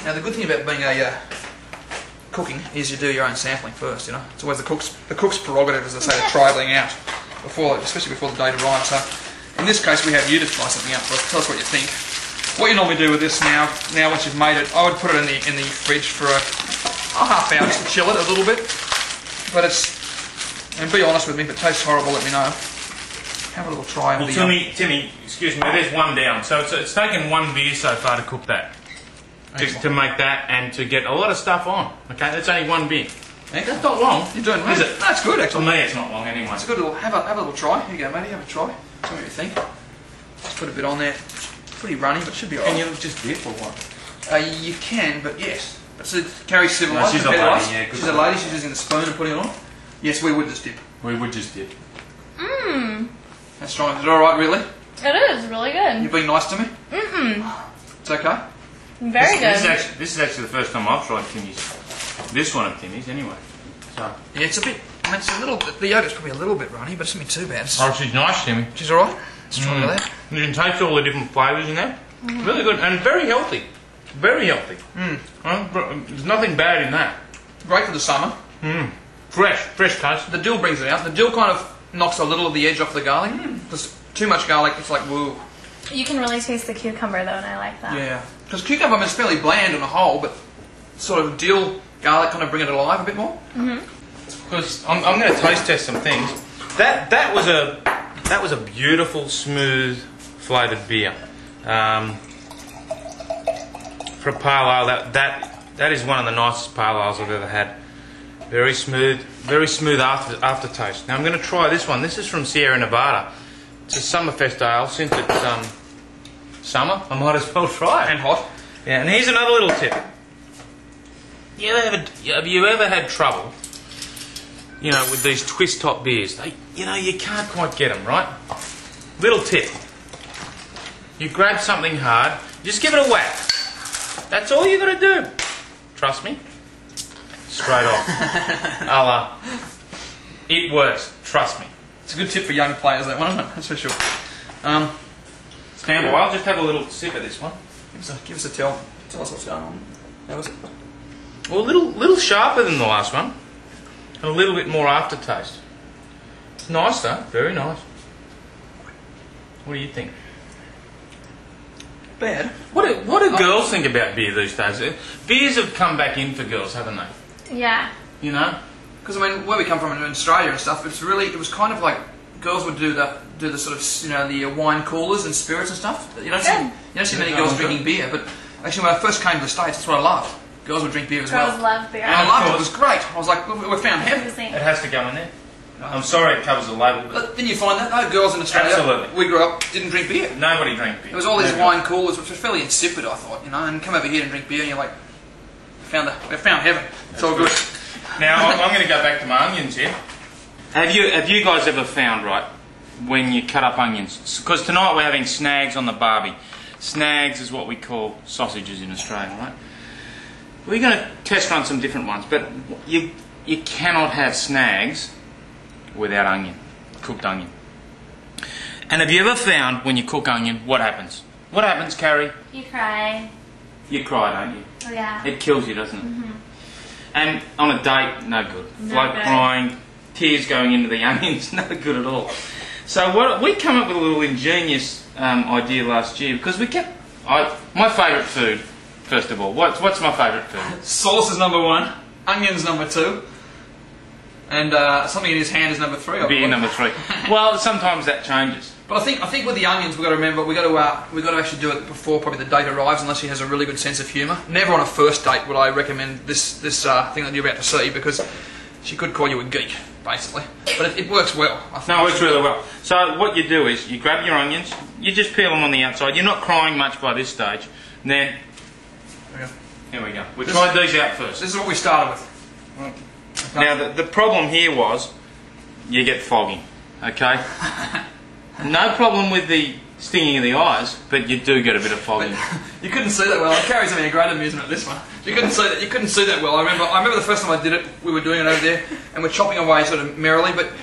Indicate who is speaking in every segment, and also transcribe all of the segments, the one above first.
Speaker 1: Now the good thing about being a cooking is you do your own sampling first. You know, it's always the cook's prerogative, as they say, to try everything out especially before the date arrives. So in this case, we have you to try something out for us. Tell us what you think. What you normally do with this now once you've made it, I would put it in the fridge for a half hour just to chill it a little bit. But and be honest with me, if it tastes horrible, let me know. Have a little try.
Speaker 2: Well, Timmy, excuse me, there's one down. So it's taken 1 beer so far to cook that. Just to make that and to get a lot of stuff on. Okay, that's only 1 beer. That's not long.
Speaker 1: You're doing well.
Speaker 2: Is it?
Speaker 1: That's good, actually.
Speaker 2: For me, it's not long anyway.
Speaker 1: It's a good little. Have a little try. Here you go, matey. Have a try. Tell me what you think. Just put a bit on there. Pretty runny, but should be alright.
Speaker 2: Can you just dip or what?
Speaker 1: You can, but yes. So Carrie's civilised.
Speaker 2: No, she's a lady. Yeah,
Speaker 1: she's a lady. She's using the spoon and putting it on. Yes, we would just dip.
Speaker 2: We would just dip.
Speaker 1: Mmm. That's strong. Is it alright, really?
Speaker 3: It is really good.
Speaker 1: You're being nice to me? It's okay?
Speaker 3: Very good.
Speaker 2: This is actually the first time I've tried Timmy's. This one of Timmy's, anyway. So.
Speaker 1: Yeah, it's a bit. I mean, it's a little. The yogurt's probably a little bit runny, but it's not too bad.
Speaker 2: Oh, she's nice, Timmy.
Speaker 1: She's alright. Let's try that.
Speaker 2: You can taste all the different flavours in there. Really good and very healthy. Very healthy. There's nothing bad in that.
Speaker 1: Great for the summer.
Speaker 2: Fresh taste.
Speaker 1: The dill brings it out. The dill kind of knocks a little of the edge off the garlic. There's too much garlic, it's like woo.
Speaker 3: You can really taste the cucumber though, and I like that.
Speaker 1: Yeah, because cucumber is fairly bland on a whole, but sort of dill, garlic kind of bring it alive a bit more.
Speaker 2: Because I'm going to taste test some things. That was a beautiful, smooth, flavoured beer. For a pale ale, that is one of the nicest pale ales I've ever had. Very smooth aftertaste. Now I'm going to try this one. This is from Sierra Nevada. It's a Summerfest ale. Since it's summer, I might as well try it.
Speaker 1: And hot.
Speaker 2: Yeah, and here's another little tip. Have you ever had trouble, you know, with these twist top beers? You can't quite get them, right? Little tip. You grab something hard, just give it a whack. That's all you got to do. Trust me. Straight off. It works. Trust me.
Speaker 1: It's a good tip for young players, that one, isn't it? That's for sure.
Speaker 2: Stand by. I'll just have a little sip of this one.
Speaker 1: Give us a tell. Tell us what's going on. How was it?
Speaker 2: Well, a little sharper than the last one. And a little bit more aftertaste. It's nice though. Very nice. What do you think?
Speaker 1: Bad.
Speaker 2: What do girls think about beer these days? Beers have come back in for girls, haven't they?
Speaker 3: Yeah.
Speaker 2: You know?
Speaker 1: Because I mean, where we come from in Australia and stuff, it was kind of like girls would do the sort of the wine coolers and spirits and stuff. You don't see many girls drinking beer, but actually when I first came to the States, that's what I loved. Girls would drink beer as well.
Speaker 3: Girls love beer.
Speaker 1: And I loved it. It was great. I was like, we found heaven.
Speaker 2: It has to go in there. I'm sorry it covers the label,
Speaker 1: but then you find that no girls in Australia,
Speaker 2: absolutely,
Speaker 1: we grew up, didn't drink beer.
Speaker 2: Nobody drank beer.
Speaker 1: There was all these wine coolers, which was fairly insipid, I thought, you know, and come over here and drink beer, and you're like, we found heaven. It's all good.
Speaker 2: Now I'm going to go back to my onions here. Have you guys ever found, right, when you cut up onions? Because tonight we're having snags on the barbie. Snags is what we call sausages in Australia, right? We're going to test run some different ones, but you cannot have snags without onion, cooked onion. And have you ever found when you cook onion, what happens? What happens, Carrie?
Speaker 3: You cry.
Speaker 2: You cry, don't you?
Speaker 3: Oh yeah.
Speaker 2: It kills you, doesn't it? And on a date, no good. Bloke crying, tears going into the onions, no good at all. So we come up with a little ingenious idea last year, because we kept... my favourite food, first of all. What's my favourite food?
Speaker 1: Sauce is number 1, onions number 2, and something in his hand is number 3.
Speaker 2: Beer number 3. Well, sometimes that changes.
Speaker 1: But I think with the onions we've got to remember we've got to actually do it before probably the date arrives, unless she has a really good sense of humour. Never on a first date would I recommend this thing that you're about to see, because she could call you a geek basically. But it works well.
Speaker 2: No, it works really well. So what you do is you grab your onions, you just peel them on the outside. You're not crying much by this stage. And then here we go. We tried these out first.
Speaker 1: This is what we started with.
Speaker 2: Okay. Now the problem here was you get foggy. Okay. No problem with the stinging of the eyes, but you do get a bit of fogging.
Speaker 1: You couldn't see that well. Carrie's having a great amusement at this one. You couldn't see that well. I remember the first time I did it, we were doing it over there, and we're chopping away sort of merrily, but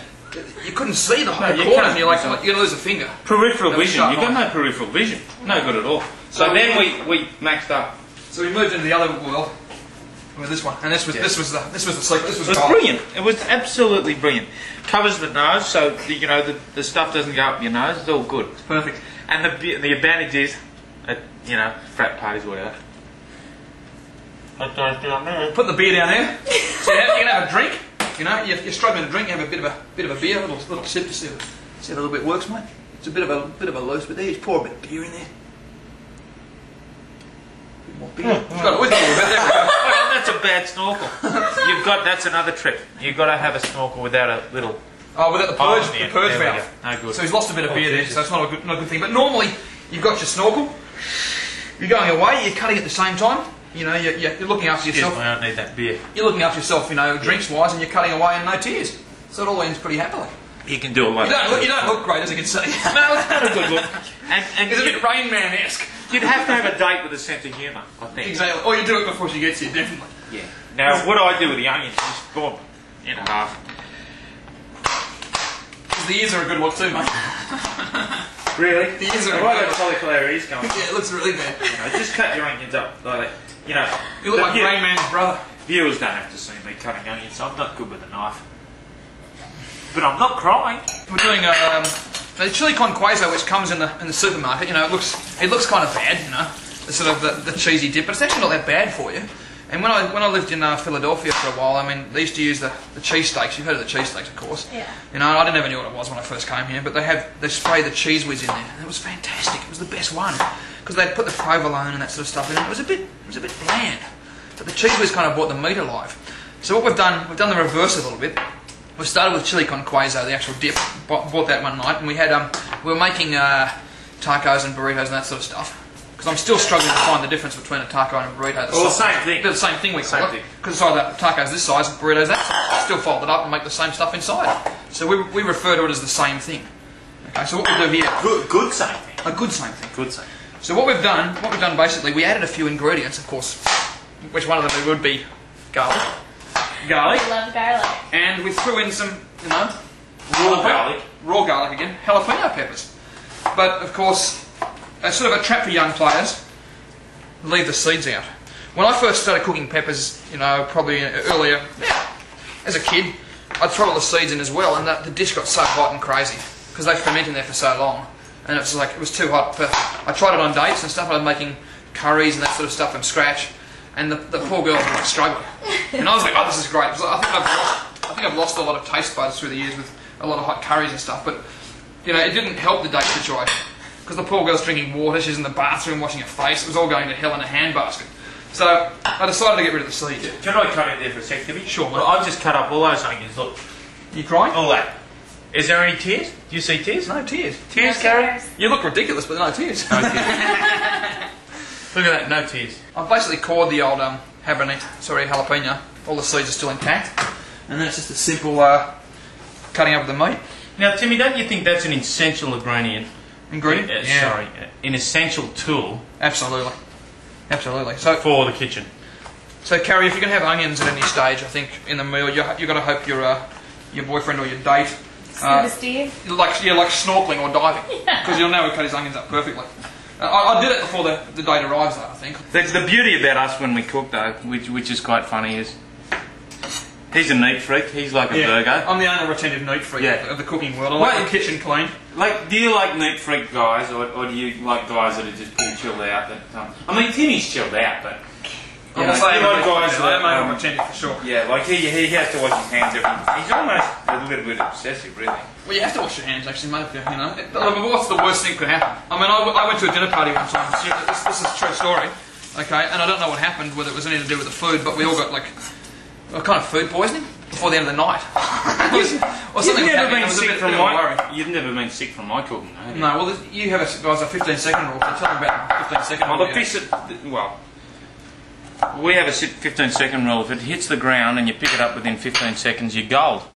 Speaker 1: you couldn't see the whole corner, and you're like, you're going to lose a finger.
Speaker 2: Peripheral vision. You've got no peripheral vision. No good at all. So then we maxed up
Speaker 1: So we moved into the other world with this one, and this was the secret. This was
Speaker 2: It was
Speaker 1: gold.
Speaker 2: brilliant. It was absolutely brilliant. Covers the nose, so the stuff doesn't go up your nose. It's all good.
Speaker 1: It's perfect.
Speaker 2: And the advantage is, at frat parties, whatever.
Speaker 1: Put the beer down there. So you can have a drink. You're struggling to drink. You have a bit of a beer, a little sip to see if a little bit works, mate. It's a bit of a loose, but there you pour a bit of beer in there. A bit more beer. It's got a whistle a bit. There we go.
Speaker 2: Well, that's a bad snorkel. That's another trick. You've got to have a snorkel without a little.
Speaker 1: Oh, without the purge
Speaker 2: There we
Speaker 1: valve.
Speaker 2: go. No good.
Speaker 1: So he's lost a bit of beer there, so it's not a good thing. But normally, you've got your snorkel. You're going away. You're cutting at the same time. You're looking after yourself.
Speaker 2: Excuse me, I don't need that beer.
Speaker 1: You're looking after yourself, drinks wise, and you're cutting away and no tears. So it all ends pretty happily.
Speaker 2: You can do it like that.
Speaker 1: You don't look great, as you can see.
Speaker 2: No, it's not a good look. And
Speaker 1: It's a bit Rain Man-esque.
Speaker 2: you'd have to have a date with a sense of humour, I think.
Speaker 1: Exactly. Or you do it before she gets here, definitely.
Speaker 2: Yeah. Now, what I do with the onions is boom, in half.
Speaker 1: The ears are a good look too, mate.
Speaker 2: Really?
Speaker 1: The ears are
Speaker 2: Have I got cauliflower ears going?
Speaker 1: Yeah, it looks really bad.
Speaker 2: Just cut your onions up like that.
Speaker 1: You look like Rain Man's brother.
Speaker 2: Viewers don't have to see me cutting onions. I'm not good with a knife. But I'm not crying.
Speaker 1: We're doing the chili con queso, which comes in the supermarket. It looks kind of bad, the sort of the cheesy dip, but it's actually not that bad for you. And when I lived in Philadelphia for a while, I mean, they used to use the cheesesteaks. You've heard of the cheesesteaks, of course.
Speaker 3: Yeah.
Speaker 1: I didn't even know what it was when I first came here, but they spray the cheese whiz in there, and it was fantastic. It was the best one because they'd put the provolone and that sort of stuff in it. It was a bit bland, but the cheese whiz kind of brought the meat alive. So what we've done the reverse a little bit. We started with chili con queso, the actual dip. Bought that one night, and we were making tacos and burritos and that sort of stuff. Because I'm still struggling to find the difference between a taco and a burrito.
Speaker 2: Well, the same thing.
Speaker 1: They're the same thing we call
Speaker 2: Same
Speaker 1: it.
Speaker 2: thing.
Speaker 1: Because it's either taco's this size, burritos that size. Still fold it up and make the same stuff inside. So we refer to it as the same thing. Okay, so what we do here,
Speaker 2: Good same thing.
Speaker 1: a good same thing.
Speaker 2: Good same.
Speaker 1: So what we've done basically, we added a few ingredients, of course. Which one of them would be garlic.
Speaker 3: I love garlic.
Speaker 1: And we threw in some,
Speaker 2: Raw garlic.
Speaker 1: Raw garlic again, jalapeno peppers. But of course, it's sort of a trap for young players. Leave the seeds out. When I first started cooking peppers, probably earlier, as a kid, I'd throw all the seeds in as well, and the dish got so hot and crazy because they ferment in there for so long, and it was too hot. But I tried it on dates and stuff. I was making curries and that sort of stuff from scratch, and the poor girls were struggling. And I was like, oh, this is great. Because I think I've lost a lot of taste buds through the years with a lot of hot curries and stuff. But it didn't help the date situation. Because the poor girl's drinking water, she's in the bathroom washing her face, it was all going to hell in a handbasket. So I decided to get rid of the seeds.
Speaker 2: Can I cut in there for a sec, Timmy?
Speaker 1: Sure, mate.
Speaker 2: Well, I've just cut up all those onions, look.
Speaker 1: You crying?
Speaker 2: All that. Is there any tears? Do you see tears?
Speaker 1: No tears.
Speaker 2: Tears,
Speaker 3: No
Speaker 2: Karen?
Speaker 3: tears.
Speaker 1: You look ridiculous, but no tears.
Speaker 2: No tears. Look at that, no tears.
Speaker 1: I've basically cored the old jalapeno. All the seeds are still intact. And then it's just a simple cutting up of the meat.
Speaker 2: Now, Timmy, don't you think that's an essential ingredient?
Speaker 1: Ingredient?
Speaker 2: Sorry, an essential tool
Speaker 1: Absolutely. So,
Speaker 2: for the kitchen.
Speaker 1: So, Carrie, if you're going to have onions at any stage, I think in the meal, you've got to hope your boyfriend or your date,
Speaker 3: Scuba Steve.
Speaker 1: like snorkeling or diving, because you'll know he cut his onions up perfectly. I did it before the date arrives, though. I think.
Speaker 2: The beauty about us when we cook, though, which is quite funny, is he's a neat freak. He's like a Virgo.
Speaker 1: I'm the only retentive neat freak of the cooking world. I like the kitchen clean.
Speaker 2: Like, do you like neat freak guys, or do you like guys that are just pretty chilled out? I mean, Timmy's chilled out, but
Speaker 1: I'm the same.
Speaker 2: like guys that
Speaker 1: I'm retentive for sure.
Speaker 2: Yeah, like he has to wash his hands every. He's almost a little bit obsessive, really.
Speaker 1: Well, you have to wash your hands, actually, mate. What's the worst thing that could happen? I mean, I went to a dinner party one time. This is a true story, okay? And I don't know what happened, whether it was anything to do with the food, but we all got kind of food poisoning before the end of the night. Or something.
Speaker 2: You've never been sick from my cooking, have you?
Speaker 1: No. Well, you have a 15-second rule. So tell them about the 15-second rule.
Speaker 2: We have a 15-second rule. If it hits the ground and you pick it up within 15 seconds, you're gold.